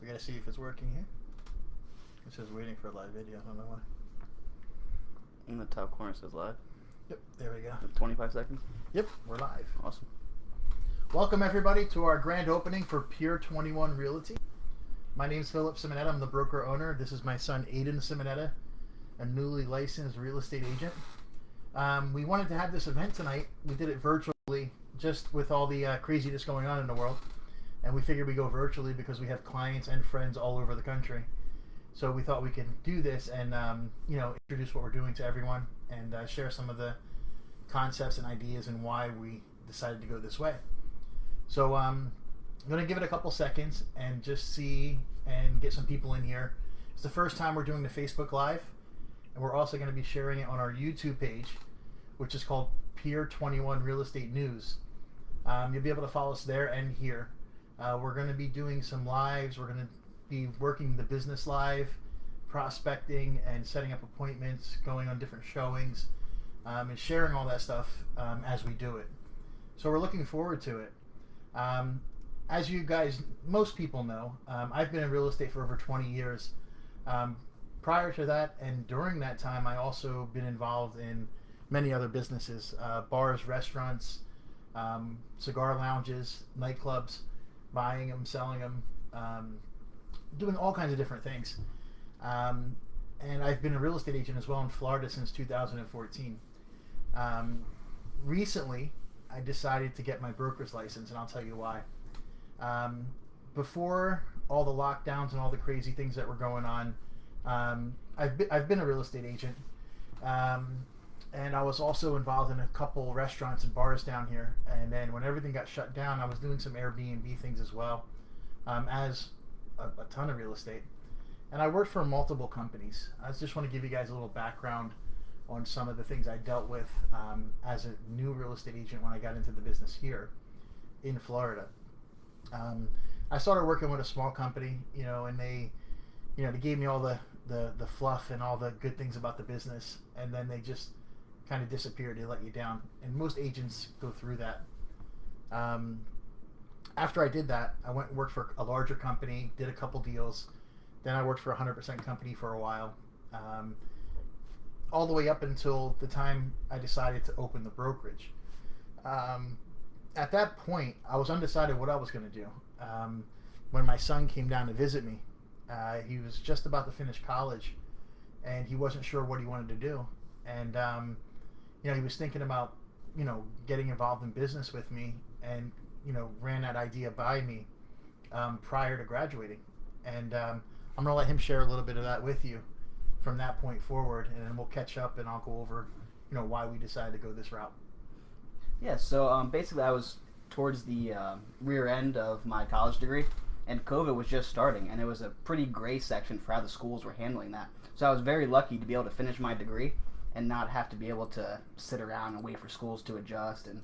gotta see if it's working here. It says waiting for a live video. I don't know why. In the top corner it says live. Yep, there we go. 25 seconds? Yep, we're live. Awesome. Welcome everybody to our grand opening for Pier 21 Realty. My name is Philip Simonetta. I'm the broker owner. This is my son Aiden Simonetta, a newly licensed real estate agent. We wanted to have this event tonight. We did it virtually, just with all the craziness going on in the world. And we figured we'd go virtually because we have clients and friends all over the country. So we thought we could do this and introduce what we're doing to everyone and share some of the concepts and ideas and why we decided to go this way. So I'm going to give it a couple seconds and just see and get some people in here. It's the first time we're doing the Facebook Live, and we're also going to be sharing it on our YouTube page, which is called Pier 21 Real Estate News. You'll be able to follow us there and here. We're going to be doing some lives. We're going to be working the business live, prospecting and setting up appointments, going on different showings, and sharing all that stuff as we do it. So we're looking forward to it. As you guys, most people know, I've been in real estate for over 20 years. Prior to that and during that time, I also been involved in many other businesses, bars, restaurants, cigar lounges, nightclubs, buying them, selling them, doing all kinds of different things. And I've been a real estate agent as well in Florida since 2014. Recently, I decided to get my broker's license, and I'll tell you why. Before all the lockdowns and all the crazy things that were going on, I've been a real estate agent, and I was also involved in a couple restaurants and bars down here. And then when everything got shut down, I was doing some Airbnb things as well, as a ton of real estate. And I worked for multiple companies. I just want to give you guys a little background on some of the things I dealt with as a new real estate agent when I got into the business here in Florida. I started working with a small company, and they gave me all the fluff and all the good things about the business, and then they just kind of disappeared. They let you down, and most agents go through that. After I did that, I went and worked for a larger company, did a couple deals. Then I worked for a 100% company for a while, all the way up until the time I decided to open the brokerage. At that point, I was undecided what I was going to do. When my son came down to visit me, he was just about to finish college, and he wasn't sure what he wanted to do. And he was thinking about getting involved in business with me, and ran that idea by me prior to graduating. And I'm going to let him share a little bit of that with you from that point forward, and then we'll catch up and I'll go over why we decided to go this route. Yeah, so basically I was towards the rear end of my college degree, and COVID was just starting, and it was a pretty gray section for how the schools were handling that. So I was very lucky to be able to finish my degree and not have to be able to sit around and wait for schools to adjust and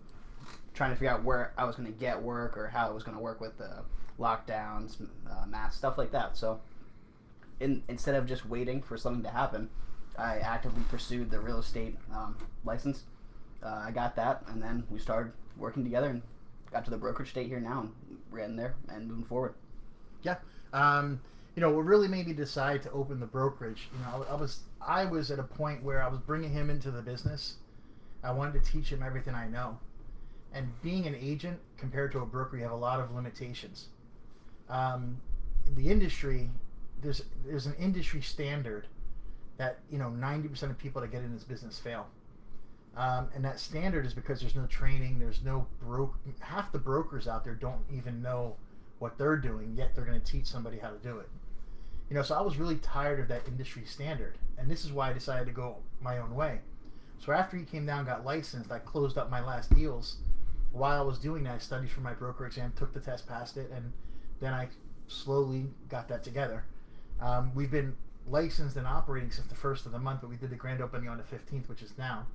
trying to figure out where I was going to get work or how it was going to work with the lockdowns, masks, stuff like that. So instead of just waiting for something to happen, I actively pursued the real estate license. I got that, and then we started working together and got to the brokerage state here now, and we're in there and moving forward. Yeah. What really made me decide to open the brokerage, I was at a point where I was bringing him into the business. I wanted to teach him everything I know. And being an agent compared to a broker, you have a lot of limitations. The industry, there's an industry standard that 90% of people that get in this business fail. And that standard is because there's no training, there's no half the brokers out there don't even know what they're doing, yet they're going to teach somebody how to do it. So I was really tired of that industry standard, and this is why I decided to go my own way. So after he came down, got licensed, I closed up my last deals. While I was doing that, I studied for my broker exam, took the test, passed it, and then I slowly got that together. We've been licensed and operating since the 1st of the month, but we did the grand opening on the 15th, which is now.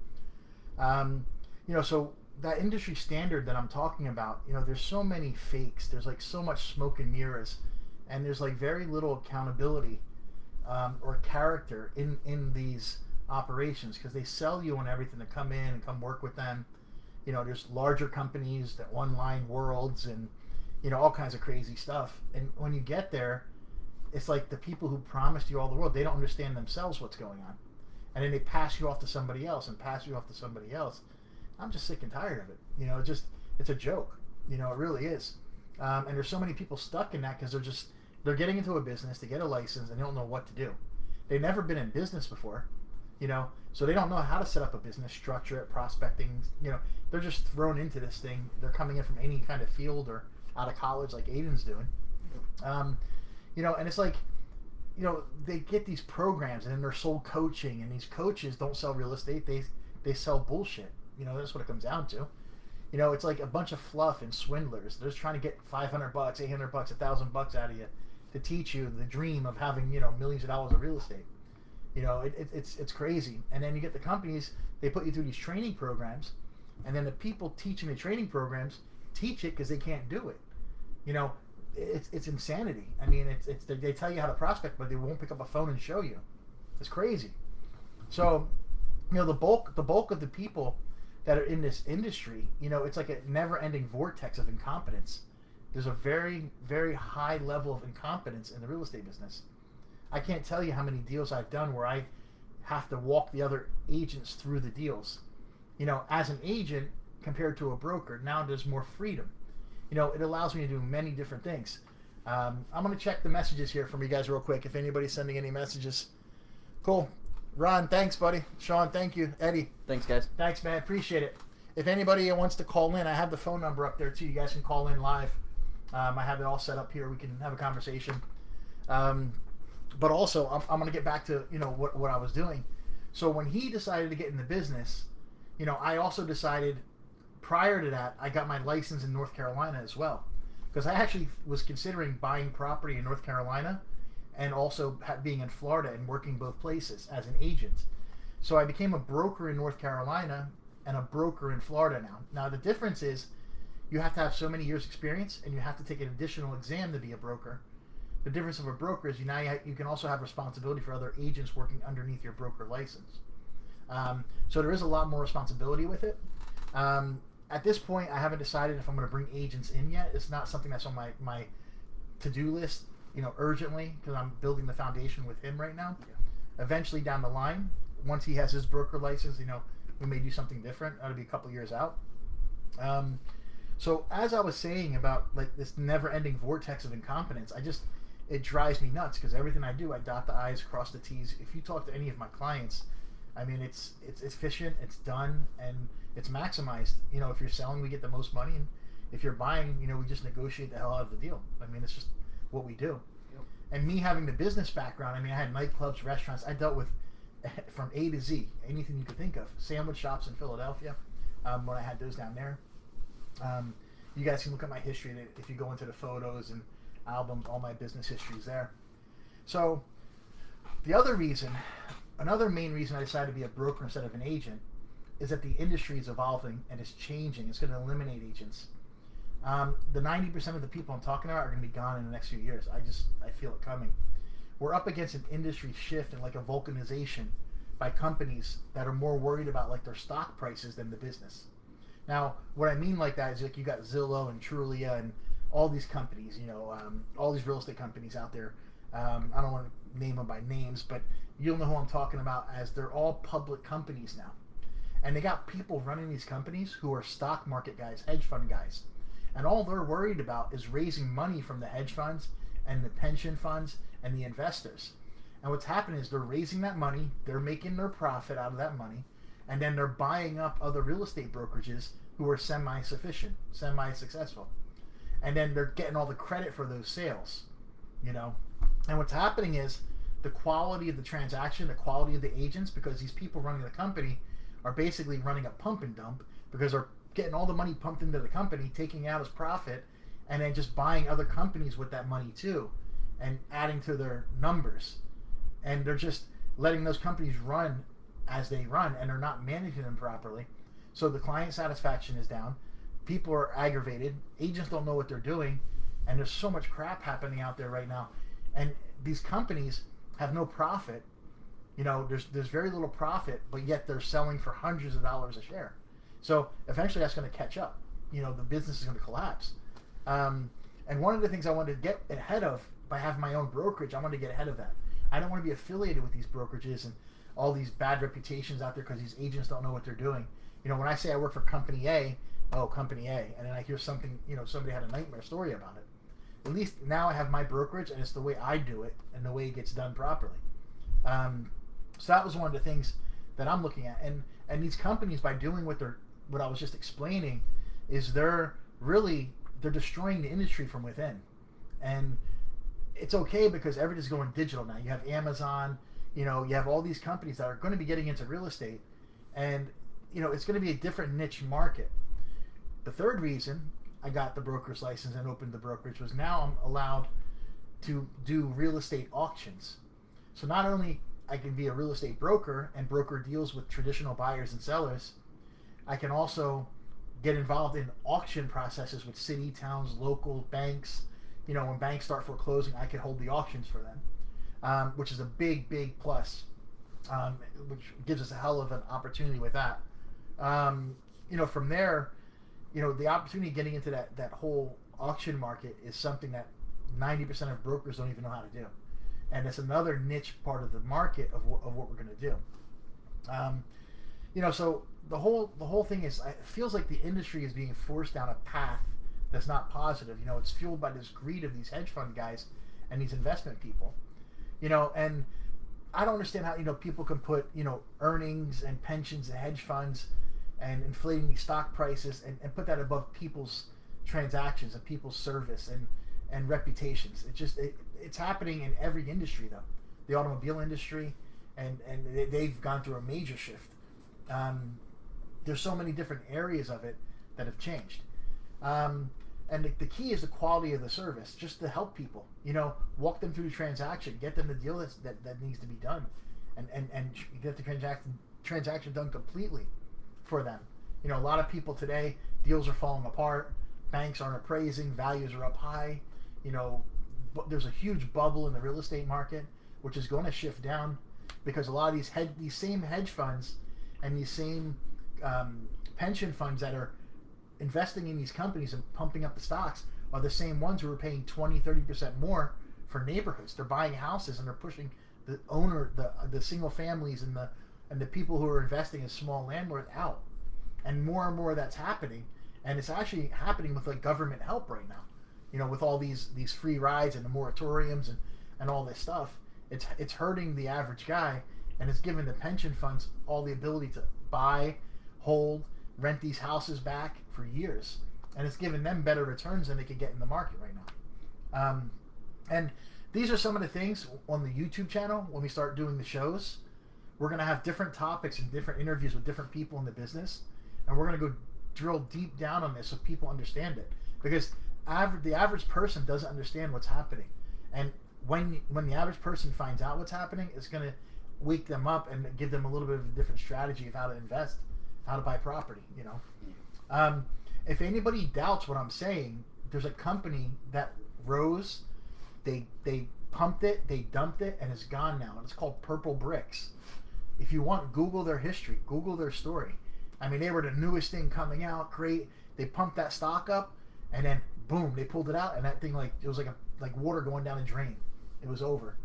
So that industry standard that I'm talking about, there's so many fakes. There's like so much smoke and mirrors, and there's like very little accountability or character in these operations, because they sell you on everything to come in and come work with them. There's larger companies, the online worlds, and all kinds of crazy stuff. And when you get there, it's like the people who promised you all the world, they don't understand themselves what's going on. And then they pass you off to somebody else and pass you off to somebody else. I'm just sick and tired of it. It's a joke. It really is. And there's so many people stuck in that because they're getting into a business to get a license and they don't know what to do. They've never been in business before, so they don't know how to set up a business, structure it, prospecting. They're just thrown into this thing. They're coming in from any kind of field or out of college like Aiden's doing. And it's like, they get these programs and then they're sold coaching, and these coaches don't sell real estate. They sell bullshit. That's what it comes down to. It's like a bunch of fluff and swindlers. They're just trying to get $500, $800, $1,000 out of you to teach you the dream of having, millions of dollars of real estate. It's crazy. And then you get the companies, they put you through these training programs, and then the people teaching the training programs teach it because they can't do it. It's insanity. I mean, they tell you how to prospect, but they won't pick up a phone and show you. It's crazy. So, the bulk of the people that are in this industry, it's like a never-ending vortex of incompetence. There's a very, very high level of incompetence in the real estate business. I can't tell you how many deals I've done where I have to walk the other agents through the deals. As an agent compared to a broker, now there's more freedom. It allows me to do many different things. I'm going to check the messages here from you guys real quick if anybody's sending any messages. Cool. Ron, thanks, buddy. Sean, thank you. Eddie. Thanks, guys. Thanks, man. Appreciate it. If anybody wants to call in, I have the phone number up there, too. You guys can call in live. I have it all set up here. We can have a conversation. But also, I'm going to get back to, what I was doing. So when he decided to get in the business, I also decided prior to that, I got my license in North Carolina as well. Because I actually was considering buying property in North Carolina and also being in Florida and working both places as an agent. So I became a broker in North Carolina and a broker in Florida now. Now the difference is you have to have so many years experience and you have to take an additional exam to be a broker. The difference of a broker is you can also have responsibility for other agents working underneath your broker license. So there is a lot more responsibility with it. At this point, I haven't decided if I'm going to bring agents in yet. It's not something that's on my to-do list, urgently, because I'm building the foundation with him right now. Yeah. Eventually down the line, once he has his broker license, we may do something different. That'll be a couple years out. So as I was saying about like this never-ending vortex of incompetence, it drives me nuts because everything I do, I dot the I's, cross the T's. If you talk to any of my clients, I mean, it's efficient, it's done, and it's maximized. If you're selling, we get the most money, and if you're buying, we just negotiate the hell out of the deal. I mean, it's just what we do. Yep. And me having the business background, I mean, I had nightclubs, restaurants. I dealt with from A to Z, anything you could think of. Sandwich shops in Philadelphia, when I had those down there. You guys can look at my history if you go into the photos and albums. All my business history is there. So another main reason I decided to be a broker instead of an agent is that the industry is evolving and it's changing. It's going to eliminate agents. The 90% of the people I'm talking about are going to be gone in the next few years. I feel it coming. We're up against an industry shift and like a vulcanization by companies that are more worried about like their stock prices than the business. Now, what I mean like that is like you got Zillow and Trulia and all these companies, all these real estate companies out there. I don't want to name them by names, but you'll know who I'm talking about as they're all public companies now. And they got people running these companies who are stock market guys, hedge fund guys. And all they're worried about is raising money from the hedge funds and the pension funds and the investors. And what's happening is they're raising that money, they're making their profit out of that money, and then they're buying up other real estate brokerages who are semi-sufficient, semi-successful. And then they're getting all the credit for those sales, And what's happening is the quality of the transaction, the quality of the agents, because these people running the company are basically running a pump and dump because they're getting all the money pumped into the company, taking out as profit, and then just buying other companies with that money too and adding to their numbers. And they're just letting those companies run as they run, and they're not managing them properly. So the client satisfaction is down. People are aggravated. Agents don't know what they're doing, and there's so much crap happening out there right now. And these companies have no profit. There's very little profit, but yet they're selling for hundreds of dollars a share. So eventually that's going to catch up. The business is going to collapse. And one of the things I wanted to get ahead of by having my own brokerage, I want to get ahead of that. I don't want to be affiliated with these brokerages and all these bad reputations out there because these agents don't know what they're doing. When I say I work for Company A, oh, Company A, and then I hear something, somebody had a nightmare story about it. At least now I have my brokerage, and it's the way I do it and the way it gets done properly. So that was one of the things that I'm looking at. And these companies, by doing what I was just explaining, is they're destroying the industry from within. And it's okay because everything's going digital now. You have Amazon, you have all these companies that are going to be getting into real estate, and it's going to be a different niche market. The third reason I got the broker's license and opened the brokerage was now I'm allowed to do real estate auctions. So not only I can be a real estate broker and broker deals with traditional buyers and sellers, I can also get involved in auction processes with city, towns, local banks. When banks start foreclosing, I can hold the auctions for them, which is a big, big plus, which gives us a hell of an opportunity with that. From there, the opportunity getting into that whole auction market is something that 90% of brokers don't even know how to do. And it's another niche part of the market of what we're going to do. So the whole thing is, it feels like the industry is being forced down a path that's not positive. It's fueled by this greed of these hedge fund guys and these investment people. And I don't understand how people can put earnings and pensions and hedge funds and inflating these stock prices and put that above people's transactions and people's service and reputations. It's happening in every industry, though. The automobile industry, and they've gone through a major shift. There's so many different areas of it that have changed. And the key is the quality of the service, just to help people, walk them through the transaction, get them the deal that needs to be done, and get the transaction done completely for them. A lot of people today, deals are falling apart, banks aren't appraising, values are up high. There's a huge bubble in the real estate market, which is going to shift down because a lot of these same hedge funds and these same pension funds that are investing in these companies and pumping up the stocks are the same ones who are paying 20-30% more for neighborhoods. They're buying houses and they're pushing the single families and the people who are investing as small landlords out. And more of that's happening, and it's actually happening with government help right now. With all these free rides and the moratoriums and all this stuff, it's hurting the average guy, and it's giving the pension funds all the ability to buy, hold, rent these houses back for years, and it's giving them better returns than they could get in the market right now. And these are some of the things on the YouTube channel. When we start doing the shows, we're going to have different topics and different interviews with different people in the business, and we're going to go drill deep down on this so people understand it, because the average person doesn't understand what's happening, and when the average person finds out what's happening, it's going to wake them up and give them a little bit of a different strategy of how to invest, how to buy property. If anybody doubts what I'm saying, there's a company that rose, they pumped it, they dumped it, and it's gone now, and it's called Purple Bricks. If you want, Google their history, Google their story. I mean, they were the newest thing coming out, great. They pumped that stock up, and then boom, they pulled it out, and that thing it was like water going down a drain. It was over.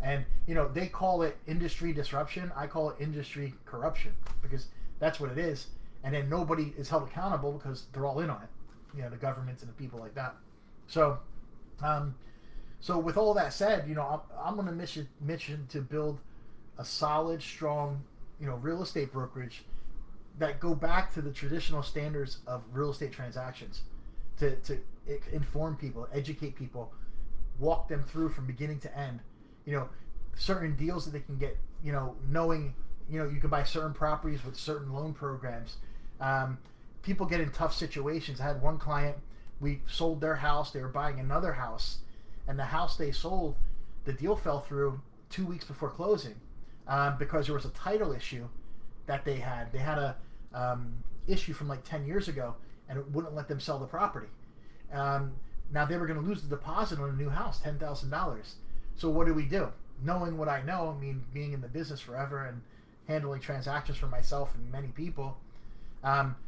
And they call it industry disruption. I call it industry corruption, because that's what it is. And then nobody is held accountable because they're all in on it. The governments and the people like that. So, so with all that said, I'm on a mission to build a solid, strong, real estate brokerage that go back to the traditional standards of real estate transactions, to inform people, educate people, walk them through from beginning to end. Certain deals that they can get, knowing, you can buy certain properties with certain loan programs. People get in tough situations. I had one client, we sold their house, they were buying another house, and the house they sold, the deal fell through 2 weeks before closing, because there was a title issue that they had. They had a issue from 10 years ago, and it wouldn't let them sell the property. Now they were going to lose the deposit on a new house, $10,000. So what do we do? Knowing what I know, being in the business forever and handling transactions for myself and many people,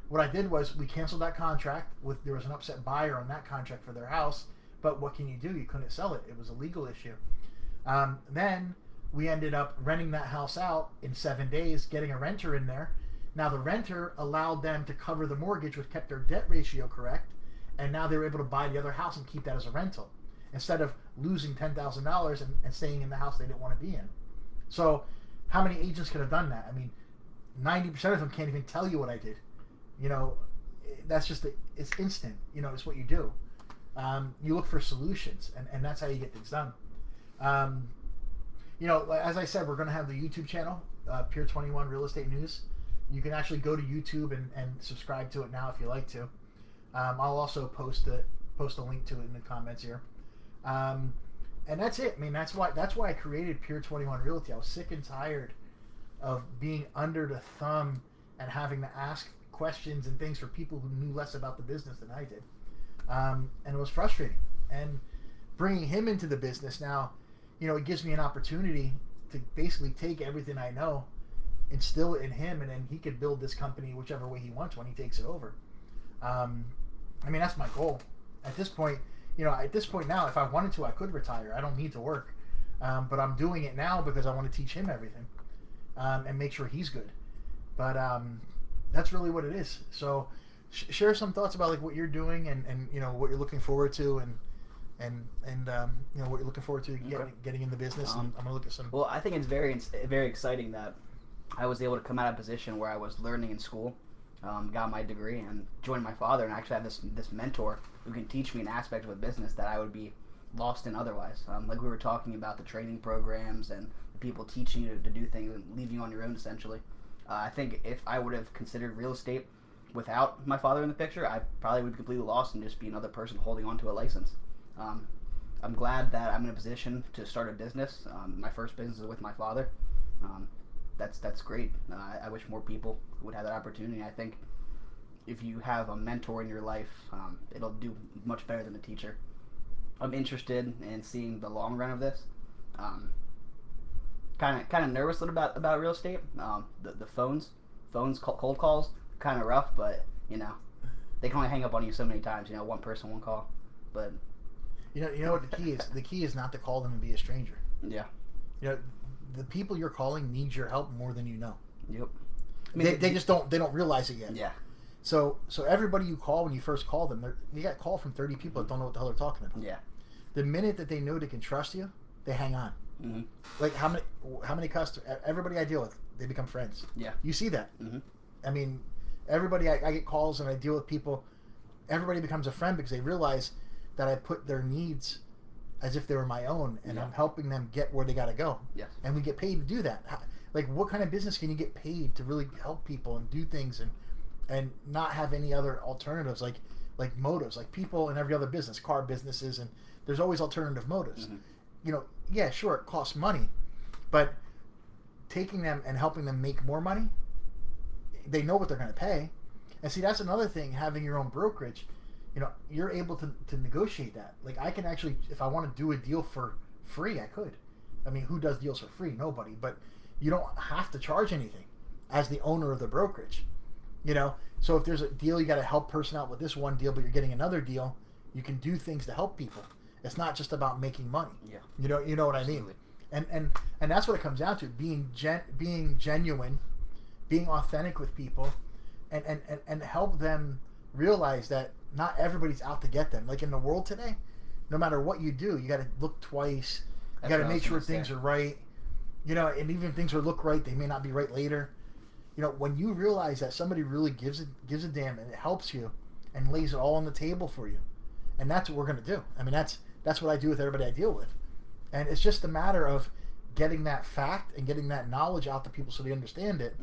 what I did was we canceled that contract. There was an upset buyer on that contract for their house. But what can you do? You couldn't sell it. It was a legal issue. Then we ended up renting that house out in 7 days, getting a renter in there. Now the renter allowed them to cover the mortgage, which kept their debt ratio correct, and now they were able to buy the other house and keep that as a rental instead of losing $10,000 and staying in the house they didn't want to be in. So how many agents could have done that? I mean, 90% of them can't even tell you what I did. You know, that's just, it's instant. You know, it's what you do. You look for solutions, and that's how you get things done. You know, as I said, we're going to have the YouTube channel, Pier 21 Real Estate News. You can actually go to YouTube and subscribe to it now if you like to. I'll also post a link to it in the comments here. And that's it. I mean, that's why I created Pier 21 Realty. I was sick and tired of being under the thumb and having to ask questions and things for people who knew less about the business than I did. And it was frustrating. And bringing him into the business now, you know, it gives me an opportunity to basically take everything I know, instill it in him, and then he could build this company whichever way he wants when he takes it over. I mean, that's my goal. At this point, you know, now, if I wanted to, I could retire. I don't need to work. But I'm doing it now because I want to teach him everything and make sure he's good. But that's really what it is. So share some thoughts about like what you're doing and you know, what you're looking forward to and you know, what you're looking forward to getting in the business. And I'm going to look at some... Well, I think it's very exciting that I was able to come out of a position where I was learning in school, got my degree, and joined my father, and actually have this mentor who can teach me an aspect of a business that I would be lost in otherwise. Like we were talking about the training programs and the people teaching you to do things and leave you on your own, essentially. I think if I would have considered real estate without my father in the picture, I probably would be completely lost and just be another person holding on to a license. I'm glad that I'm in a position to start a business. My first business is with my father. That's great. I wish more people would have that opportunity. I think if you have a mentor in your life, it'll do much better than a teacher. I'm interested in seeing the long run of this. Kind of nervous a little about real estate. The phones, cold calls, kind of rough, but you know, they can only hang up on you so many times. You know, one person, one call. But you know what the key is? The key is not to call them and be a stranger. Yeah. You know, the people you're calling need your help more than you know. Yep. I mean, they just don't realize it yet. Yeah. So everybody you call when you first call them, you got a call from 30 people that don't know what the hell they're talking about. Yeah. The minute that they know they can trust you, they hang on. Mm-hmm. Like how many customers? Everybody I deal with, they become friends. Yeah. You see that? Mm-hmm. I mean, everybody I get calls and I deal with people. Everybody becomes a friend because they realize that I put their needs as if they were my own, and I'm helping them get where they got to go. Yes. And we get paid to do that. Like, what kind of business can you get paid to really help people and do things and not have any other alternatives like motives? Like people in every other business, car businesses, and there's always alternative motives. Mm-hmm. You know, yeah, sure, it costs money, but taking them and helping them make more money, they know what they're going to pay. And see, that's another thing, having your own brokerage. You know, you're able to negotiate that. Like, I can actually, if I want to do a deal for free, I could. I mean, who does deals for free? Nobody. But you don't have to charge anything as the owner of the brokerage. You know, so if there's a deal, you got to help person out with this one deal, but you're getting another deal, you can do things to help people. It's not just about making money. Yeah. You know what Absolutely. I mean? And that's what it comes down to, being genuine, being authentic with people, and help them realize that not everybody's out to get them. Like in the world today, no matter what you do, you got to look twice. You got to make sure things are right. You know, and even if things look right, they may not be right later. You know, when you realize that somebody really gives a damn and it helps you and lays it all on the table for you, and that's what we're going to do. I mean, that's what I do with everybody I deal with. And it's just a matter of getting that fact and getting that knowledge out to people so they understand it,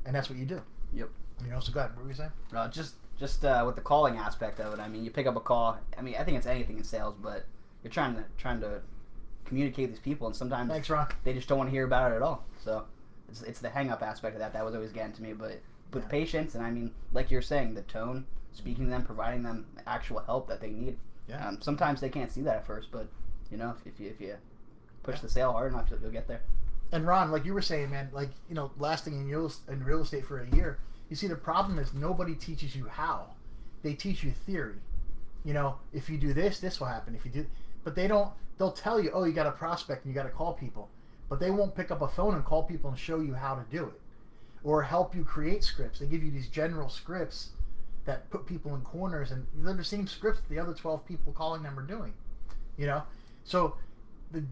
and that's what you do. Yep. You know, so go ahead. What were you saying? Just with the calling aspect of it, I mean, you pick up a call. I mean, I think it's anything in sales, but you're trying to communicate with these people, and sometimes Thanks, Ron. they just don't want to hear about it at all. So it's the hang up aspect of that was always getting to me. But with patience, and I mean, like you're saying, the tone, speaking to them, providing them actual help that they need. Yeah. Sometimes they can't see that at first, but you know, if you push the sale hard enough, you'll get there. And Ron, like you were saying, man, like, you know, lasting in real estate for a year. You see, the problem is nobody teaches you how. They teach you theory. if you do this, this will happen. If you do, but they'll tell you, oh, you got a prospect and you got to call people, but they won't pick up a phone and call people and show you how to do it or help you create scripts. They give you these general scripts that put people in corners, and they're the same scripts the other 12 people calling them are doing, So the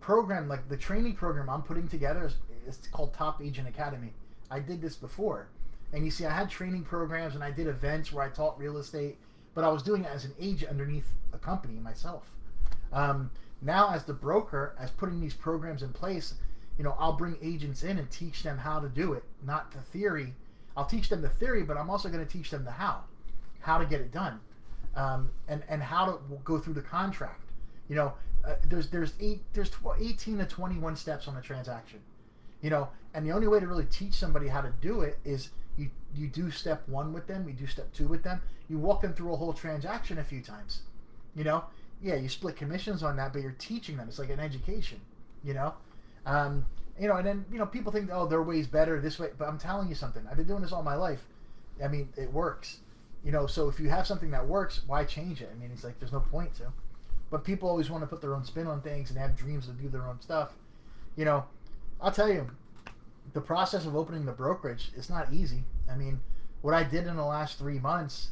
program, like the training program I'm putting together is called Top Agent Academy. I did this before. And you see, I had training programs and I did events where I taught real estate, but I was doing it as an agent underneath a company myself. Now as the broker, as putting these programs in place, I'll bring agents in and teach them how to do it, not the theory. I'll teach them the theory, but I'm also going to teach them the how to get it done, and how to go through the contract. There's 18 to 21 steps on a transaction, and the only way to really teach somebody how to do it is you do step 1 with them, you do step 2 with them, you walk them through a whole transaction a few times. You split commissions on that, but you're teaching them. It's like an education, and then people think, oh, their way's better this way, but I'm telling you something. I've been doing this all my life. I mean, it works. So if you have something that works, why change it? I mean, it's like there's no point to. But people always want to put their own spin on things and have dreams to do their own stuff. I'll tell you, the process of opening the brokerage is not easy. I mean, what I did in the last 3 months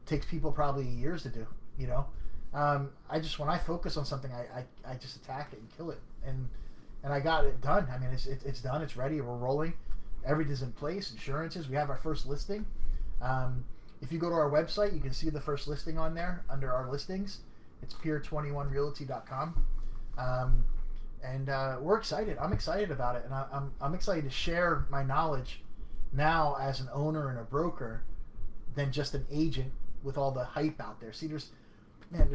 takes people probably years to do. When I focus on something, I just attack it and kill it, and I got it done. I mean, it's done. It's ready. We're rolling. Everything's in place. Insurances. We have our first listing. If you go to our website, you can see the first listing on there under our listings. It's pier21realty.com. And we're excited. I'm excited about it, and I'm excited to share my knowledge now as an owner and a broker than just an agent with all the hype out there. See, there's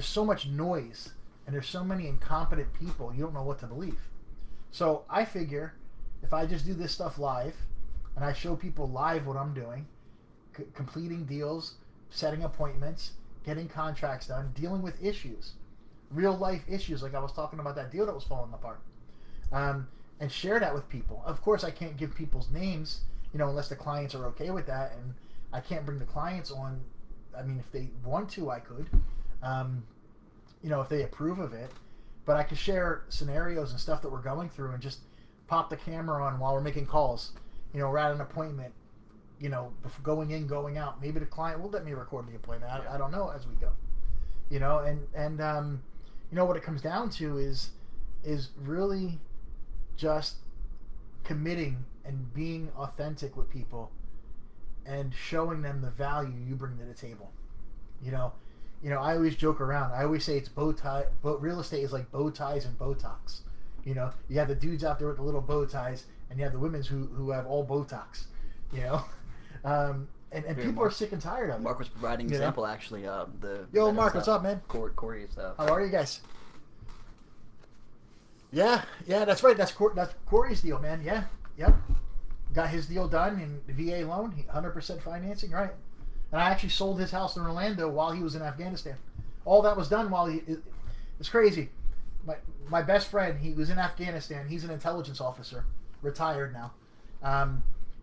so much noise, and there's so many incompetent people, you don't know what to believe. So I figure if I just do this stuff live, and I show people live what I'm doing, completing deals, setting appointments, getting contracts done, dealing with issues, real life issues, like I was talking about that deal that was falling apart, and share that with people. Of course, I can't give people's names, unless the clients are okay with that, and I can't bring the clients on. I mean, if they want to, I could, if they approve of it, but I could share scenarios and stuff that we're going through and just pop the camera on while we're making calls. We're at an appointment, before going in, going out. Maybe the client will let me record the appointment. I don't know, as we go. What it comes down to is really just committing and being authentic with people and showing them the value you bring to the table. I always joke around. I always say it's bow tie. Real estate is like bow ties and Botox. You have the dudes out there with the little bow ties, and you have the women who have all Botox. And people are sick and tired of it. Mark was providing an example, actually. Yo, Mark, what's up, man? Corey's. How are you guys? Yeah, that's right. That's Corey's deal, man. Yeah, yep. Got his deal done in the VA loan, 100% financing, right? And I actually sold his house in Orlando while he was in Afghanistan. All that was done while it's crazy. My best friend, he was in Afghanistan. He's an intelligence officer, retired now.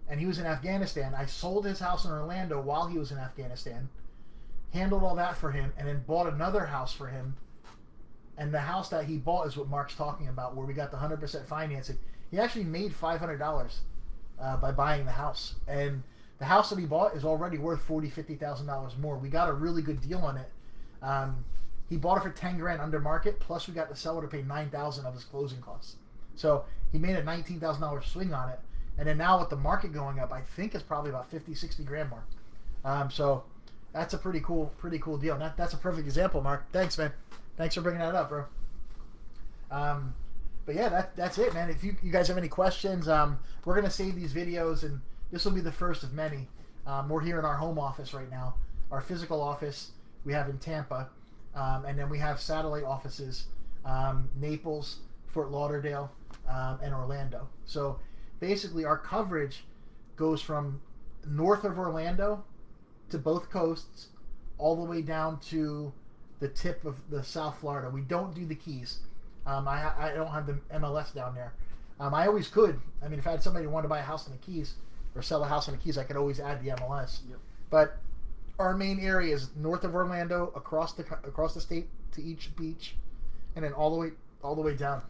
And he was in Afghanistan. I sold his house in Orlando while he was in Afghanistan, handled all that for him, and then bought another house for him. And the house that he bought is what Mark's talking about, where we got the 100% financing. He actually made $500 by buying the house. And the house that he bought is already worth $40,000, $50,000 more. We got a really good deal on it. He bought it for $10,000 under market, plus we got the seller to pay $9,000 of his closing costs. So he made a $19,000 swing on it. And then now with the market going up, I think it's probably about $50,000-$60,000 more. So that's a pretty cool deal. That's a perfect example, Mark. Thanks, man. Thanks for bringing that up, bro. But yeah, that's it, man. If you guys have any questions, we're gonna save these videos, and this will be the first of many. We're here in our home office right now. Our physical office we have in Tampa, and then we have satellite offices, Naples, Fort Lauderdale, and Orlando. So basically, our coverage goes from north of Orlando to both coasts, all the way down to the tip of the South Florida. We don't do the Keys. I don't have the MLS down there. I always could. I mean, if I had somebody who wanted to buy a house in the Keys or sell a house in the Keys, I could always add the MLS. Yep. But our main area is north of Orlando, across the state to each beach, and then all the way down.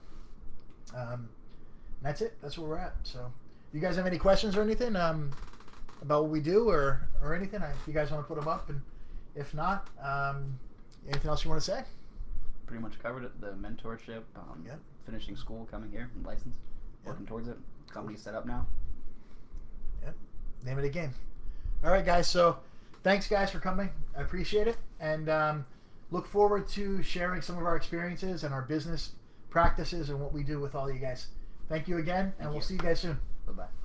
That's it. That's where we're at. So, you guys have any questions or anything about what we do or anything? If you guys want to put them up, and if not, anything else you want to say? Pretty much covered it. The mentorship, Yep. finishing school, coming here, and license, working towards it. Company set up now. Yep. Name of the game. All right, guys. So, thanks, guys, for coming. I appreciate it, and look forward to sharing some of our experiences and our business practices and what we do with all you guys. Thank you again, and we'll see you guys soon. Bye-bye.